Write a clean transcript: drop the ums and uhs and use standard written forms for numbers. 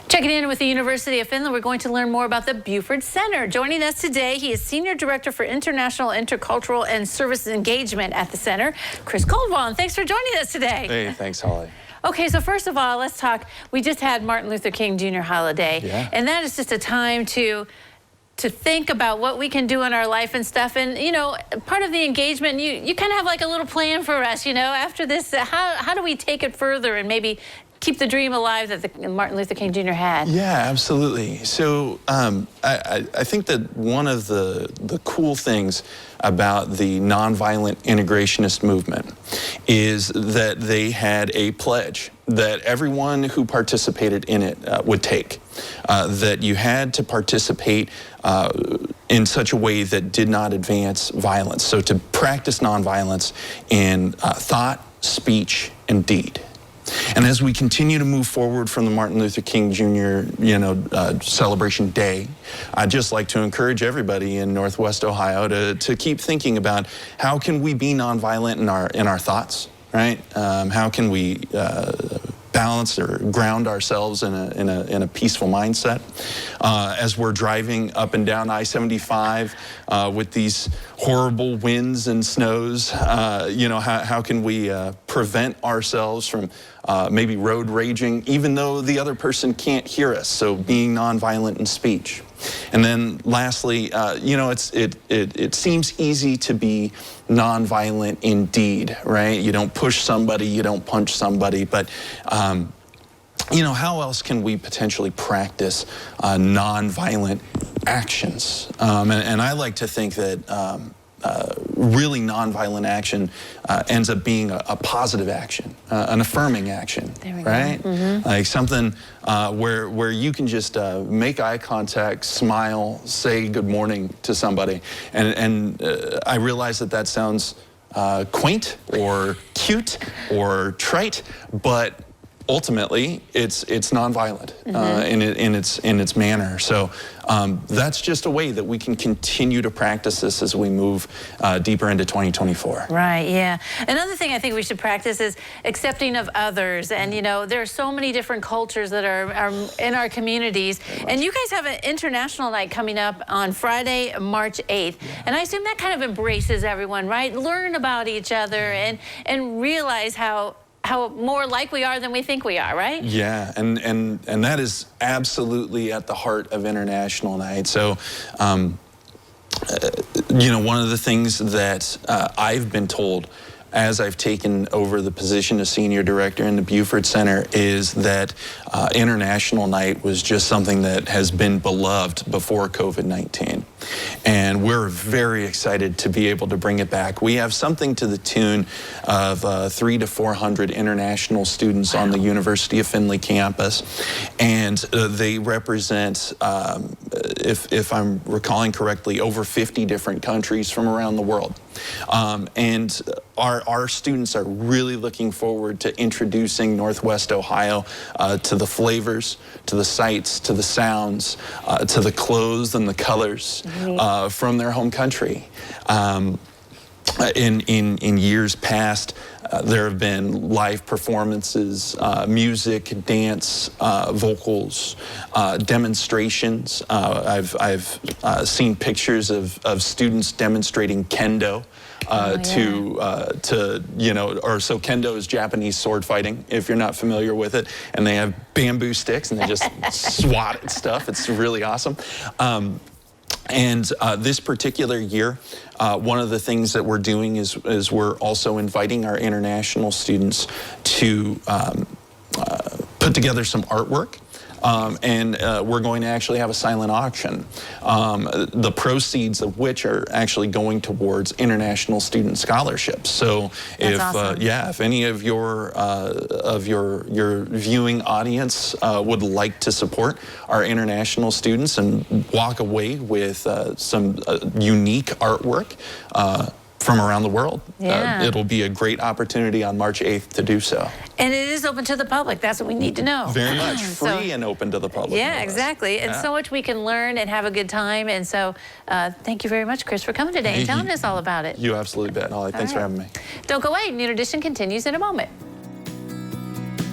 Checking in with the University of Findlay, we're going to learn more about the Buford Center. Joining us today, he is Senior Director for International, Intercultural, and Services Engagement at the Center, Chris Caldwell. And thanks for joining us today. Hey, thanks, Holly. Okay, so first of all, let's talk. We just had Martin Luther King Jr. holiday, and that is just a time to think about what we can do in our life and stuff. And, you know, part of the engagement, you kind of have like a little plan for us, you know, after this, how do we take it further and maybe keep the dream alive that Martin Luther King Jr. had? Yeah, absolutely. So I think that one of the cool things about the nonviolent integrationist movement is that they had a pledge that everyone who participated in it would take, that you had to participate in such a way that did not advance violence. So to practice nonviolence in thought, speech, and deed. And as we continue to move forward from the Martin Luther King Jr. Celebration Day, I'd just like to encourage everybody in Northwest Ohio to keep thinking about how can we be nonviolent in our thoughts, right? How can we balance or ground ourselves in a peaceful mindset as we're driving up and down I-75 with these horrible winds and snows. You know, how can we prevent ourselves from maybe road raging, even though the other person can't hear us? So being nonviolent in speech. And then lastly, you know, it seems easy to be nonviolent in deed, right? You don't push somebody, you don't punch somebody, but you know, how else can we potentially practice nonviolent actions? And I like to think that really nonviolent action ends up being a positive action, an affirming action, right? Mm-hmm. Like something where you can just make eye contact, smile, say good morning to somebody. And I realize that sounds quaint or cute or trite, but ultimately, it's nonviolent in its manner. So that's just a way that we can continue to practice this as we move deeper into 2024. Right, yeah. Another thing I think we should practice is accepting of others. And, you know, there are so many different cultures that are in our communities. And you guys have an international night coming up on Friday, March 8th. Yeah. And I assume that kind of embraces everyone, right? Learn about each other and realize how more alike we are than we think we are, right? Yeah, and that is absolutely at the heart of International Night. So, you know, one of the things that I've been told as I've taken over the position of Senior Director in the Buford Center is that International Night was just something that has been beloved before COVID-19. And we're very excited to be able to bring it back. We have something to the tune of 300 to 400 international students on the University of Findlay campus. And they represent, if I'm recalling correctly, over 50 different countries from around the world. And our students are really looking forward to introducing Northwest Ohio to the flavors, to the sights, to the sounds, to the clothes and the colors from their home country. In years past, there have been live performances, music, dance, vocals, demonstrations. I've seen pictures of students demonstrating kendo. To you know, or so kendo is Japanese sword fighting, if you're not familiar with it, and they have bamboo sticks and they just swat at stuff. It's really awesome. And this particular year, one of the things that we're doing is we're also inviting our international students to put together some artwork. And we're going to actually have a silent auction, the proceeds of which are actually going towards international student scholarships. So if awesome. If any of your viewing audience would like to support our international students and walk away with some unique artwork from around the world, it'll be a great opportunity on March 8th to do so. And it is open to the public. That's what we need to know. Very much. Free and open to the public. Yeah, exactly. And so much we can learn and have a good time. And so thank you very much, Chris, for coming today and telling us all about it. You absolutely bet, Holly. Thanks for having me. Don't go away. Noon Edition continues in a moment.